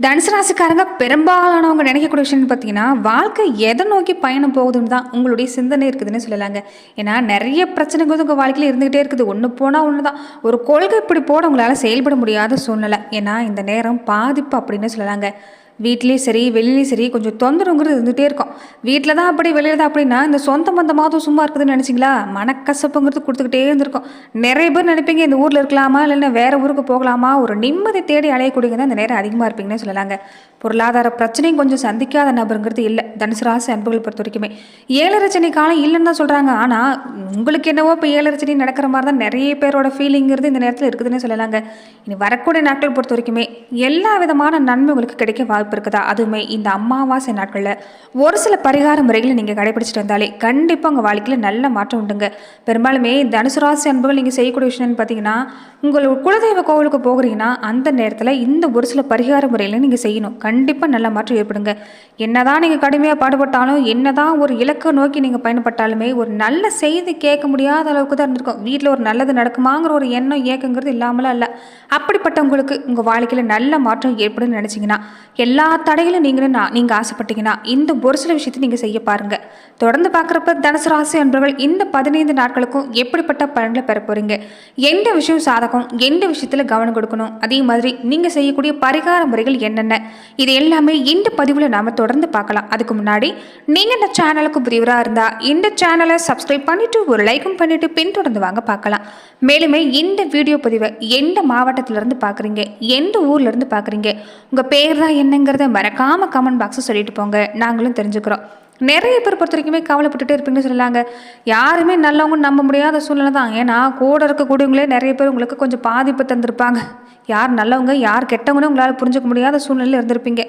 தனுசு ராசிக்காரங்க பெரும்பாலானவங்க நினைக்கக்கூடிய விஷயம் பார்த்தீங்கன்னா, வாழ்க்கை எதை நோக்கி பயணம் போகுதுன்னு தான் உங்களுடைய சிந்தனை இருக்குதுன்னு சொல்லலாங்க. ஏன்னா நெறைய பிரச்சனைகள் வந்து உங்க வாழ்க்கையில இருந்துகிட்டே இருக்குது. ஒண்ணு போனா ஒண்ணு தான். ஒரு கொள்கை பிடிப்போட உங்களால செயல்பட முடியாத சூழ்நிலை. ஏன்னா இந்த நேரம் பாதிப்பு அப்படின்னு சொல்லலாங்க. வீட்லயும் சரி, வெளியிலயும் சரி கொஞ்சம் தொந்தரவுங்கிறது இருந்துகிட்டே இருக்கும். வீட்ல தான் அப்படி, வெளியில தான் அப்படின்னா, இந்த சொந்த பந்தமாவது சும்மா இருக்குதுன்னு நெனைச்சீங்களா? மனக்கசப்புங்கிறது குடுத்துக்கிட்டே இருந்திருக்கும். நெறைய பேர் நெனைப்பீங்க, இந்த ஊர்ல இருக்கலாமா? இல்லன்னா வேற ஊருக்கு போகலாமா? ஒரு நிம்மதி தேடி அலையக்கூடியவங்க தான் இந்த நேரம் அதிகமா இருப்பீங்கன்னே சொல்லலாங்க. பொருளாதார பிரச்சனையும் கொஞ்சம் சந்திக்காத நபருங்கிறது இல்ல. தனுசு ராசி அன்புகள் பொறுத்தவரைக்குமே. 7:30 சனி காலம் இல்லன்னு தான் சொல்றாங்க. ஆனா, உங்களுக்கு என்னவோ இப்ப 7:30 சனி நடக்கிற மாரி தான் நெறைய பேரோட ஃபீலிங்கிறது இந்த நேரத்துல இருக்குதுன்னே சொல்லலாங்க. இனி வரக்கூடிய நாட்கள் பொறுத்தவரைக்குமே, எல்லா விதமான நன்மை உங்களுக்கு கிடைக்க வாய்ப்பு இருக்குதா? அதுவுமே இந்த அமாவாசை நாட்கள்ல ஒரு சில பரிகார முறைகளை நீங்க கடைபிடிச்சிட்டு வந்தாலே கண்டிப்பா உங்க வாழ்க்கையில நல்ல மாற்றம் உண்டுங்க. பெரும்பாலுமே தனுசு ராசி அன்புகள் நீங்க செய்யக்கூடிய விஷயம் என்னன்னு பார்த்தீங்கன்னா, உங்களோட குலதெய்வ கோவிலுக்கு போகிறீங்கன்னா, அந்த நேரத்துல இந்த ஒரு சில பரிகார முறைகளை நீங்க செய்யணும். கண்டிப்பா நல்ல மாற்றம் ஏற்படுங்க. என்னதான் நீங்க கடுமையா பாடுபட்டாலும், என்னதான் ஒரு இலக்க நோக்கி நீங்க பயணப்பட்டாலுமே, ஒரு நல்ல செய்தி கேட்க முடியாத அளவுக்கு தான் இருந்திருக்கும். வீட்ல ஒரு நல்லது நடக்குமாங்கிற ஒரு எண்ணம், ஏக்கங்கிறது இல்லாமலாம் இல்ல. அப்படிப்பட்டவங்களுக்கு உங்க வாழ்க்கையில நல்ல மாற்றம் ஏற்படும்னு நினைச்சீங்கன்னா, எல்லா தடைகளும் நீங்க ஆசைப்பட்டீங்கன்னா, இந்த ஒரு சில விஷயத்தை நீங்க செய்ய பாருங்க. தொடர்ந்து பார்க்குறப்ப தனுசு ராசி அன்பர்கள் இந்த 15 நாட்களுக்கும் எப்படிப்பட்ட பலன்களை பெற போறீங்க? எந்த விஷயம் சாதகம், எந்த விஷயத்துல கவனம் கொடுக்கணும்? அதே மாதிரி நீங்க செய்யக்கூடிய பரிகார முறைகள் என்னென்ன? இது எல்லாமே இந்த பதிவில் நாம தொடர்ந்து பார்க்கலாம். அதுக்கு முன்னாடி நீங்க இந்த சேனலுக்கு புதியவராக இருந்தா இந்த சேனலை சப்ஸ்கிரைப் பண்ணிட்டு ஒரு லைக்கும் பண்ணிட்டு பின்தொடர்ந்து வாங்க பார்க்கலாம். மேலுமே இந்த வீடியோ பதிவை எந்த மாவட்டத்திலிருந்து பார்க்குறீங்க, எந்த ஊர்ல இருந்து பார்க்குறீங்க, உங்க பேர் தான் என்னங்கிறத மறக்காம கமெண்ட் பாக்ஸை சொல்லிட்டு போங்க, நாங்களும் தெரிஞ்சுக்கிறோம். நிறைய பேர் பொறுத்த வரைக்குமே கவலைப்பட்டுட்டே இருப்பீங்கன்னு சொல்லலாங்க. யாருமே நல்லவங்க நம்ப முடியாத சூழ்நிலை தான். ஏன்னா கூட இருக்கக்கூடியவங்களே நிறைய பேர் உங்களுக்கு கொஞ்சம் பாதிப்பு தந்திருப்பாங்க. யார் நல்லவங்க யார் கெட்டவங்கன்னு உங்களால் புரிஞ்சுக்க முடியாத சூழ்நிலையில் இருந்திருப்பீங்க.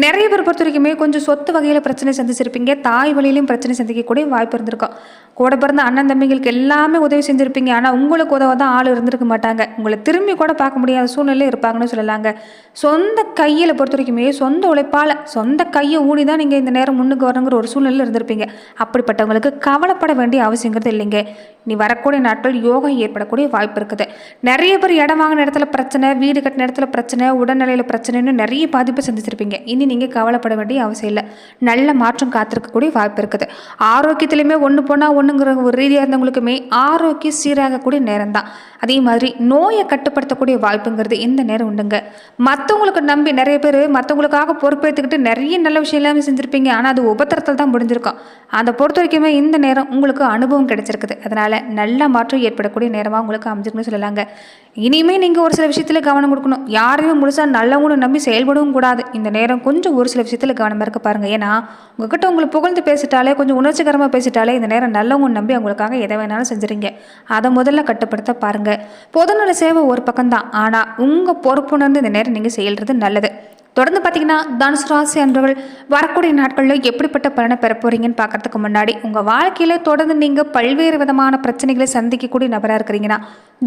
நிறைய பேர் பொறுத்த வரைக்குமே கொஞ்சம் சொத்து வகையில் பிரச்சனை சந்திச்சிருப்பீங்க. தாய் வழியிலையும் பிரச்சனை சந்திக்கக்கூடிய வாய்ப்பு இருந்திருக்கும். கூட பிறந்த அண்ணன் தம்பிங்களுக்கு எல்லாமே உதவி செஞ்சுருப்பீங்க. ஆனால் உங்களுக்கு உதவ தான் ஆள் இருந்திருக்க மாட்டாங்க. உங்களை திரும்பி கூட பார்க்க முடியாத சூழ்நிலையில் இருப்பாங்கன்னு சொல்லலாங்க. சொந்த கையில் பொறுத்த வரைக்குமே சொந்த உழைப்பால் சொந்த கையை ஊனி தான் நீங்கள் இந்த நேரம் முன்னுக்கு வரணுங்கிற ஒரு சூழ்நிலையில் இருந்திருப்பீங்க. அப்படிப்பட்டவங்களுக்கு கவலைப்பட வேண்டிய அவசியங்கிறது இல்லைங்க. நீ வரக்கூடிய நாட்கள் யோகம் ஏற்படக்கூடிய வாய்ப்பு இருக்குது. நிறைய பேர் இடம் வாங்கின இடத்துல பிரச்சனை, வீடு கட்டின இடத்துல பிரச்சனை, உடல்நிலையில் பிரச்சனைன்னு நிறைய பாதிப்பு சந்திச்சிருப்பீங்க. இனி நீங்கள் கவலைப்பட வேண்டிய அவசியம் இல்லை. நல்ல மாற்றம் காத்திருக்கக்கூடிய வாய்ப்பு இருக்குது. ஆரோக்கியத்திலையுமே ஒன்று போனால் ஒன்றுங்கிற ஒரு ரீதியாக இருந்தவங்களுக்குமே ஆரோக்கியம் சீராகக்கூடிய நேரம் தான். அதே மாதிரி நோயை கட்டுப்படுத்தக்கூடிய வாய்ப்புங்கிறது இந்த நேரம் உண்டுங்க. மற்றவங்களுக்கு நம்பி நிறைய பேர் மற்றவங்களுக்காக பொறுப்பேற்றுக்கிட்டு நிறைய நல்ல விஷயம் எல்லாமே செஞ்சுருப்பீங்க. ஆனால் அது உபத்திரத்தில் தான் முடிஞ்சிருக்கும். அதை பொறுத்த வரைக்குமே இந்த நேரம் உங்களுக்கு அனுபவம் கிடைச்சிருக்குது. அதனால் நல்ல மாற்றம் ஏற்படக்கூடிய நேரமாக உங்களுக்கு அமைஞ்சிருக்குன்னு சொல்லலாங்க. இனிமே நீங்கள் ஒரு சில விஷயத்தில் கவனம் கொடுக்கணும். யாரையும் முழுசாக நல்லவங்கன்னு நம்பி செயல்படவும் கூடாது. இந்த நேரம் கொஞ்சம் ஒரு சில விஷயத்தில் கவனமாக இருக்க பாருங்கள். ஏன்னா உங்ககிட்ட உங்களை புகழ்ந்து பேசிட்டாலே, கொஞ்சம் உணர்ச்சிகரமாக பேசிட்டாலே இந்த நேரம் நல்லவங்க நம்பி அவங்களுக்காக எதை வேணாலும் செஞ்சுறீங்க. அதை முதல்ல கட்டுப்படுத்த பாருங்கள். பொதுநல சேவை ஒரு பக்கம்தான், ஆனால் உங்கள் பொறுப்புணர்ந்து இந்த நேரம் நீங்கள் செயல்றது நல்லது. தொடர்ந்து பார்த்தீங்கன்னா தனுசு ராசி அன்பர்கள் வரக்கூடிய நாட்களில் எப்படிப்பட்ட பலனை பெற போறீங்கன்னு பார்க்கறதுக்கு முன்னாடி உங்கள் வாழ்க்கையில் தொடர்ந்து நீங்கள் பல்வேறு விதமான பிரச்சனைகளை சந்திக்கக்கூடிய நபராக இருக்கிறீங்கன்னா,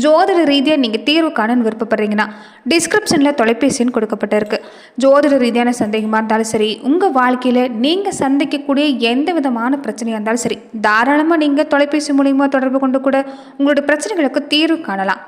ஜோதிட ரீதியாக நீங்கள் தீர்வு காணன்னு விருப்பப்படுறீங்கன்னா டிஸ்கிரிப்ஷனில் தொலைபேசின்னு கொடுக்கப்பட்டிருக்கு. ஜோதிட ரீதியான சந்தேகமாக இருந்தாலும் சரி, உங்கள் வாழ்க்கையில் நீங்கள் சந்திக்கக்கூடிய எந்த விதமான பிரச்சனையாக இருந்தாலும் சரி, தாராளமாக நீங்கள் தொலைபேசி மூலியமாக தொடர்பு கொண்டு கூட உங்களுடைய பிரச்சனைகளுக்கு தீர்வு காணலாம்.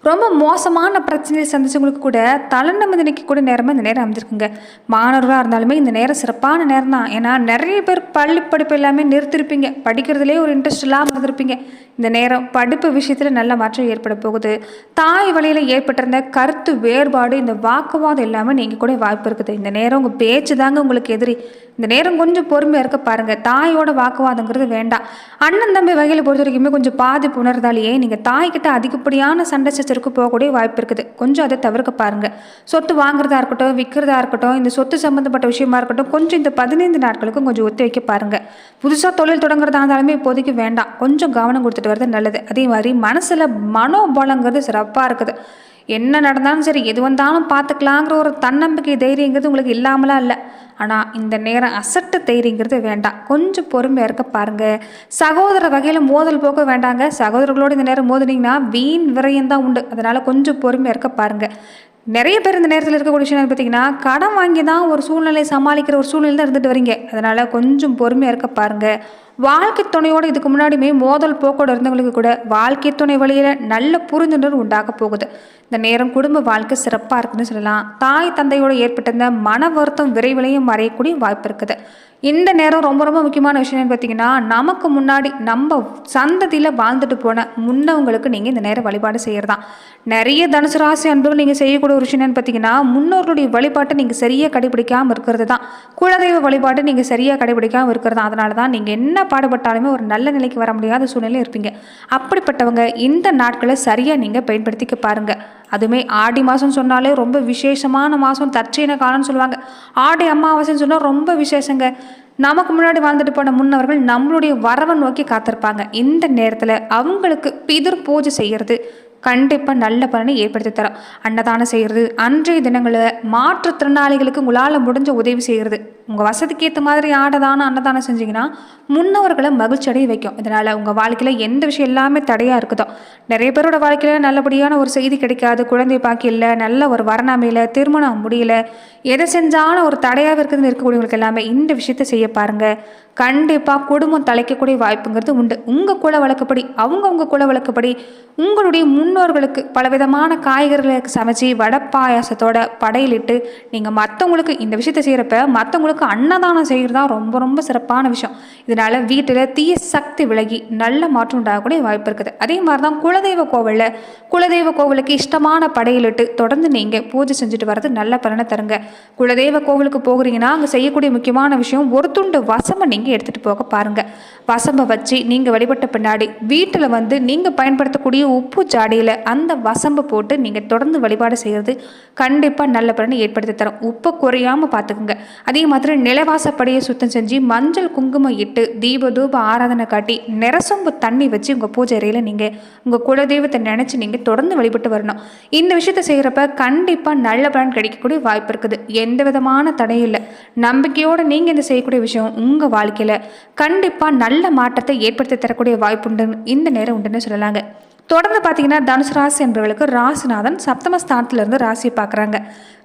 ரொம்ப மோசமான பிரச்சனையை சந்திச்சவங்களுக்கு கூட தலை நிமிர்ந்து நிற்கக்கூடிய நேரமாக இந்த நேரம் அமைஞ்சிருக்குங்க. மாணவர்களாக இருந்தாலுமே இந்த நேரம் சிறப்பான நேரம் தான். ஏன்னா நிறைய பேர் பள்ளி படிப்பு எல்லாமே நிறுத்திருப்பீங்க. படிக்கிறதுலே ஒரு இன்ட்ரெஸ்ட் இல்லாமல் இருந்திருப்பீங்க. இந்த நேரம் படிப்பு விஷயத்தில் நல்ல மாற்றம் ஏற்பட போகுது. தாய் வழியில் ஏற்பட்டிருந்த கருத்து வேறுபாடு, இந்த வாக்குவாதம் எல்லாமே நீங்கள் கூட வாய்ப்பு இருக்குது. இந்த நேரம் உங்கள் பேச்சு தாங்க உங்களுக்கு எதிரி. இந்த நேரம் கொஞ்சம் பொறுமையாக இருக்க பாருங்கள். தாயோட வாக்குவாதங்கிறது வேண்டாம். அண்ணன் தம்பி வகையில் பொறுத்த வரைக்குமே கொஞ்சம் பாதிப்பு உணர்ந்தாலேயே நீங்கள் தாய்கிட்ட அதிகப்படியான சண்டை சச்சருக்கு போகக்கூடிய வாய்ப்பு இருக்குது. கொஞ்சம் அதை தவிர்க்க பாருங்கள். சொத்து வாங்குறதா இருக்கட்டும், விற்கிறதா இருக்கட்டும், இந்த சொத்து சம்மந்தப்பட்ட விஷயமா இருக்கட்டும், கொஞ்சம் இந்த 15 நாட்களுக்கும் கொஞ்சம் ஒத்தி வைக்க பாருங்கள். புதுசாக தொழில் தொடங்குறதா இருந்தாலுமே இப்போதைக்கு வேண்டாம். கொஞ்சம் கவனம் கொடுத்துட்டு வரது நல்லது. அதே மாதிரி மனசில் மனோபலங்கிறது சிறப்பாக இருக்குது. என்ன நடந்தாலும் சரி, எது வந்தாலும் பார்த்துக்கலாங்கிற ஒரு தன்னம்பிக்கை தைரியங்கிறது உங்களுக்கு இல்லாமலாம் இல்லை. ஆனால் இந்த நேரம் அசட்டு தைரியங்கிறது வேண்டாம். கொஞ்சம் பொறுமையாக இருக்க பாருங்கள். சகோதர வகையில் மோதல் போக்க வேண்டாங்க. சகோதரர்களோடு இந்த நேரம் மோதினீங்கன்னா வீண் விரயம் தான் உண்டு. அதனால் கொஞ்சம் பொறுமையாக இருக்க பாருங்கள். நிறைய பேர் இந்த நேரத்தில் இருக்கக்கூடிய விஷயம் பார்த்தீங்கன்னா, கடன் வாங்கி தான் ஒரு சூழ்நிலையை சமாளிக்கிற ஒரு சூழ்நிலை தான் இருந்துட்டு வரீங்க. அதனால் கொஞ்சம் பொறுமையாக இருக்க பாருங்கள். வாழ்க்கை துணையோடு இதுக்கு முன்னாடியுமே மோதல் போக்கோடு இருந்தவங்களுக்கு கூட வாழ்க்கை துணை வழியில் நல்ல புரிந்துணர்வு உண்டாக போகுது. இந்த நேரம் குடும்ப வாழ்க்கை சிறப்பாக இருக்குன்னு சொல்லலாம். தாய் தந்தையோடு ஏற்பட்டிருந்த மன வருத்தம் விரைவிலையும் மறையக்கூடிய வாய்ப்பு இருக்குது. இந்த நேரம் ரொம்ப ரொம்ப முக்கியமான விஷயம் என்னன்னு பார்த்தீங்கன்னா, நமக்கு முன்னாடி நம்ம சந்ததியில் வாழ்ந்துட்டு போன முன்னவங்களுக்கு நீங்கள் இந்த நேரம் வழிபாடு செய்கிறதான். நிறைய தனுசு ராசி அன்பர்கள் நீங்கள் செய்யக்கூடிய ஒரு விஷயம் என்னன்னு பார்த்தீங்கன்னா, முன்னோர்களுடைய வழிபாட்டை நீங்கள் சரியாக கடைபிடிக்காமல் இருக்கிறது தான். குலதெய்வ வழிபாட்டை நீங்கள் சரியாக கடைபிடிக்காமல் இருக்கிறது தான். அதனால தான் நீங்கள் என்ன பாடுபட்டாலுமே ஒரு நல்ல நிலைக்கு வர முடியாத சூழ்நிலை இருப்பீங்க. அப்படிப்பட்டவங்க இந்த நாட்களை சரியாக நீங்கள் பயன்படுத்திக்க பாருங்கள். அதுவுமே ஆடி மாதம் சொன்னாலே ரொம்ப விசேஷமான மாதம், தட்சிண காலம்னு சொல்லுவாங்க. ஆடி அமாவாசைன்னு சொன்னால் ரொம்ப விசேஷங்க. நமக்கு முன்னாடி வாழ்ந்துட்டு போன முன்னவர்கள் நம்மளுடைய வரவை நோக்கி காத்திருப்பாங்க. இந்த நேரத்தில் அவங்களுக்கு பிதிர் பூஜை செய்கிறது கண்டிப்பாக நல்ல பலனை ஏற்படுத்தி தரும். அன்னதானம் செய்கிறது, அன்றைய தினங்களில் மாற்றுத்திறனாளிகளுக்கு உங்களால் முடிஞ்ச உதவி செய்கிறது, உங்கள் வசதிக்கு ஏற்ற மாதிரி ஆடதானம் அன்னதானம் செஞ்சிங்கன்னா முன்னவர்களை மகிழ்ச்சி அடைய வைக்கும். இதனால் உங்கள் வாழ்க்கையில் எந்த விஷயம் எல்லாமே தடையாக இருக்குதோ, நிறைய பேரோட வாழ்க்கையில் நல்லபடியான ஒரு செய்தி கிடைக்காது, குழந்தை பாக்கி இல்லை, நல்ல ஒரு வரணமையில் திருமணம் முடியல, எதை செஞ்சாலும் ஒரு தடையாக இருக்குதுன்னு இருக்கக்கூடியவங்களுக்கு எல்லாமே இந்த விஷயத்தை செய்ய பாருங்கள். கண்டிப்பாக குடும்பம் தலைக்கக்கூடிய வாய்ப்புங்கிறது உண்டு. உங்கள் குல வழக்கப்படி உங்கள் குல வழக்கப்படி உங்களுடைய முன்னோர்களுக்கு பலவிதமான காய்கறிகளை சமைச்சு வடை பாயாசத்தோட படையிலிட்டு நீங்கள் மற்றவங்களுக்கு இந்த விஷயத்தை செய்கிறப்ப மற்றவங்களுக்கு அன்னதானம் செய்கிறது தான் ரொம்ப ரொம்ப சிறப்பான விஷயம். இதனால் வீட்டில் தீய சக்தி விலகி நல்ல மாற்றம் உண்டாகக்கூடிய வாய்ப்பு இருக்குது. அதே மாதிரி தான் குலதெய்வ கோவிலுக்கு இஷ்டமான படையிலிட்டு தொடர்ந்து நீங்கள் பூஜை செஞ்சுட்டு வர்றது நல்ல பலனை தருங்க. குலதெய்வ கோவிலுக்கு போகிறீங்கன்னா அங்கே செய்யக்கூடிய முக்கியமான விஷயம் ஒரு துண்டு வசம்பை நீங்கள் எடுத்துகிட்டு போக பாருங்கள். வசம்பை வச்சு நீங்கள் வழிபட்ட பின்னாடி வீட்டில் வந்து நீங்கள் பயன்படுத்தக்கூடிய உப்பு ஜாடியில் அந்த வசம்பை போட்டு நீங்கள் தொடர்ந்து வழிபாடு செய்கிறது கண்டிப்பாக நல்ல பலனை ஏற்படுத்தி தரும். உப்பை குறையாமல் பார்த்துக்குங்க. அதே மாதிரி நிலவாசப்படியை சுத்தம் செஞ்சு மஞ்சள் குங்குமம் இட்டு தீப தூப ஆராதனை காட்டி நிறசொம்பு தண்ணி வச்சு உங்கள் பூஜை அறையில் நீங்கள் உங்கள் குலதெய்வத்தை நினச்சி நீங்கள் தொடர்ந்து வழிபட்டு வரணும். இந்த விஷயத்தை செய்கிறப்ப கண்டிப்பாக நல்ல பலன் கிடைக்கக்கூடிய வாய்ப்பு இருக்குது. எந்த விதமான தடையும் இல்லை. நம்பிக்கையோடு நீங்கள் இந்த செய்யக்கூடிய விஷயம் உங்கள் வாழ்க்கையில் கண்டிப்பாக நல்ல மாற்றத்தை ஏற்படுத்தி தரக்கூடிய வாய்ப்பு உண்டு, இந்த நேரம் உண்டுன்னு சொல்லலாங்க. தொடர்ந்து பார்த்தீங்கன்னா தனுசு ராசி என்பவர்களுக்கு ராசிநாதன் சப்தமஸ்தானத்திலிருந்து ராசியை பார்க்குறாங்க.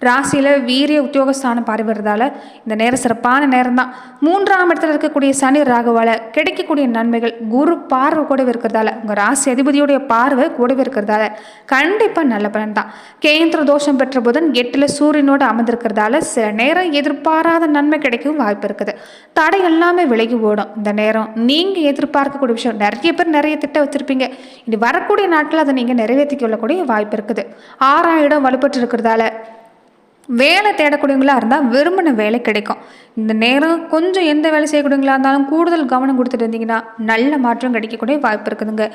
ராசியில் வீரிய உத்தியோகஸ்தானம் பார்வைறதால இந்த நேரம் சிறப்பான நேரம் தான். 3ஆம் இடத்துல இருக்கக்கூடிய சனி ராகுவால் கிடைக்கக்கூடிய நன்மைகள், குரு பார்வை கூடவே இருக்கிறதால, உங்கள் ராசி அதிபதியுடைய பார்வை கூடவே இருக்கிறதால கண்டிப்பாக நல்ல பலன் தான். கேந்திர தோஷம் பெற்ற புதன் 8ல் சூரியனோடு அமர்ந்திருக்கிறதால சில நேரம் எதிர்பாராத நன்மை கிடைக்கும் வாய்ப்பு இருக்குது. தடை எல்லாமே விலகி ஓடும். இந்த நேரம் நீங்கள் எதிர்பார்க்கக்கூடிய விஷயம், நிறைய பேர் நிறைய திட்டம் வச்சுருப்பீங்க. இது வரக்கூடிய நாட்கள் அதை நீங்கள் நிறைவேற்றி கொள்ளக்கூடிய வாய்ப்பு இருக்குது. 6ஆம் இடம் வலுப்பட்டு இருக்கிறதால வேலை தேடக்கூடியவங்களா இருந்தால் விரும்பின வேலை கிடைக்கும். இந்த நேரம் கொஞ்சம் எந்த வேலை செய்யக்கூடியவங்களா இருந்தாலும் கூடுதல் கவனம் கொடுத்துட்டு இருந்தீங்கன்னா நல்ல மாற்றம் கிடைக்கக்கூடிய வாய்ப்பு இருக்குதுங்க.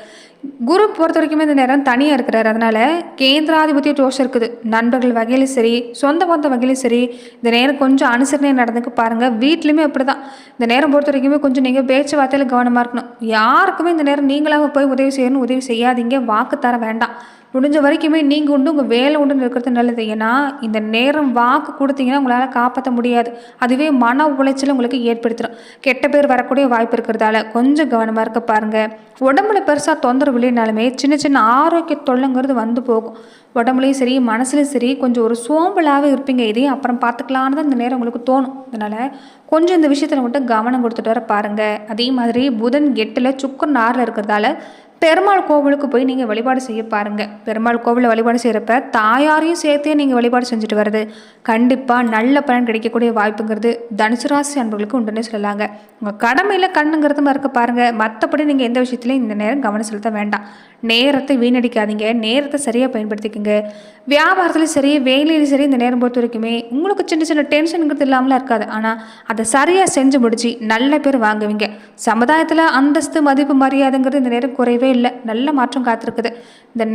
குரு பொறுத்த வரைக்குமே இந்த நேரம் தனியாக இருக்கிறார். அதனால் கேந்திராதிபத்திய தோஷம் இருக்குது. நண்பர்கள் வகையிலும் சரி, சொந்த பந்த வகையிலும் சரி, இந்த நேரம் கொஞ்சம் அனுசரணை நடந்துக்கு பாருங்கள். வீட்லையுமே அப்படி தான். இந்த நேரம் பொறுத்த வரைக்குமே கொஞ்சம் நீங்கள் பேச்சுவார்த்தையில் கவனமாக இருக்கணும். யாருக்குமே இந்த நேரம் நீங்களாக போய் உதவி செய்யணும், உதவி செய்யாதீங்க, வாக்கு தர வேண்டாம். முடிஞ்ச வரைக்குமே நீங்கள் உண்டு உங்கள் வேலை உண்டுன்னு இருக்கிறது நல்லது. ஏன்னா இந்த நேரம் வாக்கு கொடுத்தீங்கன்னா உங்களால் காப்பாற்ற முடியாது. அதுவே மன உளைச்சல் உங்களுக்கு ஏற்படுத்திடும். கெட்ட பேர் வரக்கூடிய வாய்ப்பு இருக்கிறதால கொஞ்சம் கவனமாக இருக்க பாருங்கள். உடம்புல பெருசாக தொந்தரவு இல்லைனாலுமே சின்ன சின்ன ஆரோக்கிய தொல்லைங்கிறது வந்து போகும். உடம்புலையும் சரி மனசுலையும் சரி கொஞ்சம் ஒரு சோம்பலாகவே இருப்பீங்க. இதையும் அப்புறம் பார்த்துக்கலான்னு தான் இந்த நேரம் உங்களுக்கு தோணும். அதனால் கொஞ்சம் இந்த விஷயத்தில் மட்டும் கவனம் கொடுத்துட்டு வர பாருங்கள். அதே மாதிரி புதன் 8ல் சுக்கரன் 6ல் இருக்கிறதால பெருமாள் கோவிலுக்கு போய் நீங்கள் வழிபாடு செய்ய பாருங்கள். பெருமாள் கோவிலில் வழிபாடு செய்கிறப்ப தாயாரையும் சேர்த்தே நீங்கள் வழிபாடு செஞ்சுட்டு வர்றது கண்டிப்பாக நல்ல பலன் கிடைக்கக்கூடிய வாய்ப்புங்கிறது தனுசு ராசி அன்பர்களுக்கு உண்டுன்னே சொல்லலாங்க. உங்கள் கடமையில் கண்ணுங்கிறது மறக்க பாருங்கள். மற்றபடி நீங்கள் எந்த விஷயத்துலையும் இந்த நேரம் கவனம் செலுத்த வேண்டாம். நேரத்தை வீணடிக்காதீங்க. நேரத்தை சரியாக பயன்படுத்திக்கோங்க. வியாபாரத்துலையும் சரி வேலையிலையும் சரி இந்த நேரம் பொறுத்த வரைக்குமே உங்களுக்கு சின்ன சின்ன டென்ஷனுங்கிறது இல்லாமலாம் இருக்காது. ஆனால் அதை சரியாக செஞ்சு முடிச்சு நல்ல பேர் வாங்குவீங்க. சமுதாயத்தில் அந்தஸ்து மதிப்பு மரியாதைங்கிறது இந்த நேரம் குறைவே இல்லை. நல்ல மாற்றம் காத்திருக்குது. இந்த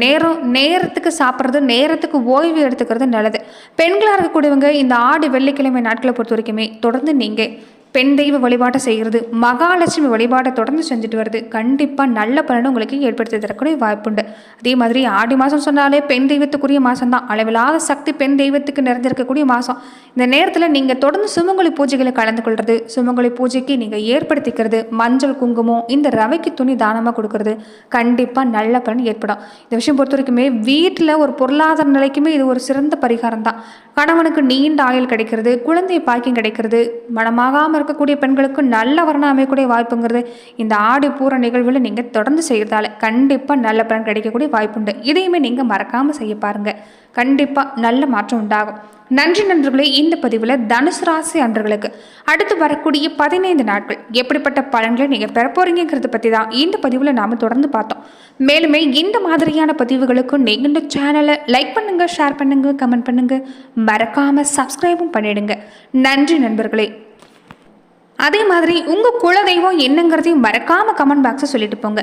நேரத்துக்கு சாப்பிட்றது, நேரத்துக்கு ஓய்வு எடுத்துக்கிறது நல்லது. பெண்களாக இருக்கக்கூடியவங்க இந்த ஆடி வெள்ளிக்கிழமை நாட்களை பொறுத்த வரைக்குமே தொடர்ந்து நீங்கள் பெண் தெய்வ வழிபாட்டை செய்கிறது, மகாலட்சுமி வழிபாட்டை தொடர்ந்து செஞ்சுட்டு வருது கண்டிப்பாக நல்ல பலனை உங்களுக்கு ஏற்படுத்தி தரக்கூடிய வாய்ப்புண்டு. அதே மாதிரி ஆடி மாதம் சொன்னாலே பெண் தெய்வத்துக்குரிய மாதம் தான். அளவில்லாத சக்தி பெண் தெய்வத்துக்கு நிறைஞ்சிருக்கக்கூடிய மாதம். இந்த நேரத்தில் நீங்கள் தொடர்ந்து சுமங்கலி பூஜைகளை கலந்து கொள்வது, சுமங்கலி பூஜைக்கு நீங்கள் ஏற்படுத்திக்கிறது, மஞ்சள் குங்குமம் இந்த ரவைக்கு துணி தானமாக கொடுக்கறது கண்டிப்பாக நல்ல பலன் ஏற்படும். இந்த விஷயம் பொறுத்த வரைக்குமே வீட்டில் ஒரு பொருளாதார நிலைக்குமே இது ஒரு சிறந்த பரிகாரம் தான். கணவனுக்கு நீண்ட ஆயுள் கிடைக்கிறது, குழந்தை பாக்கியம் கிடைக்கிறது, மனமாகாமல் இருக்கக்கூடிய பெண்களுக்கு நல்ல வரணம் அமையக்கூடிய வாய்ப்புங்கிறது இந்த ஆடி பூர நிகழ்வில் நீங்கள் தொடர்ந்து செய்கிறதால கண்டிப்பாக நல்ல பலன் கிடைக்கக்கூடிய வாய்ப்புண்டு. இதையுமே நீங்கள் மறக்காமல் செய்ய பாருங்கள். கண்டிப்பாக நல்ல மாற்றம் உண்டாகும். நன்றி நண்பர்களே. இந்த பதிவில் தனுசு ராசி அன்பர்களுக்கு அடுத்து வரக்கூடிய 15 நாட்கள் எப்படிப்பட்ட பலன்களை நீங்கள் பெற போறீங்கிறத பற்றி தான் இந்த பதிவில் நாம் தொடர்ந்து பார்த்தோம். மேலுமே இந்த மாதிரியான பதிவுகளுக்கு நீங்கள் இந்த சேனலை லைக் பண்ணுங்கள், ஷேர் பண்ணுங்கள், கமெண்ட் பண்ணுங்கள், மறக்காமல் சப்ஸ்கிரைபும் பண்ணிடுங்க. நன்றி நண்பர்களே. அதே மாதிரி உங்கள் குலதெய்வம் என்னங்கிறதையும் மறக்காமல் கமெண்ட் பாக்ஸை சொல்லிட்டு போங்க.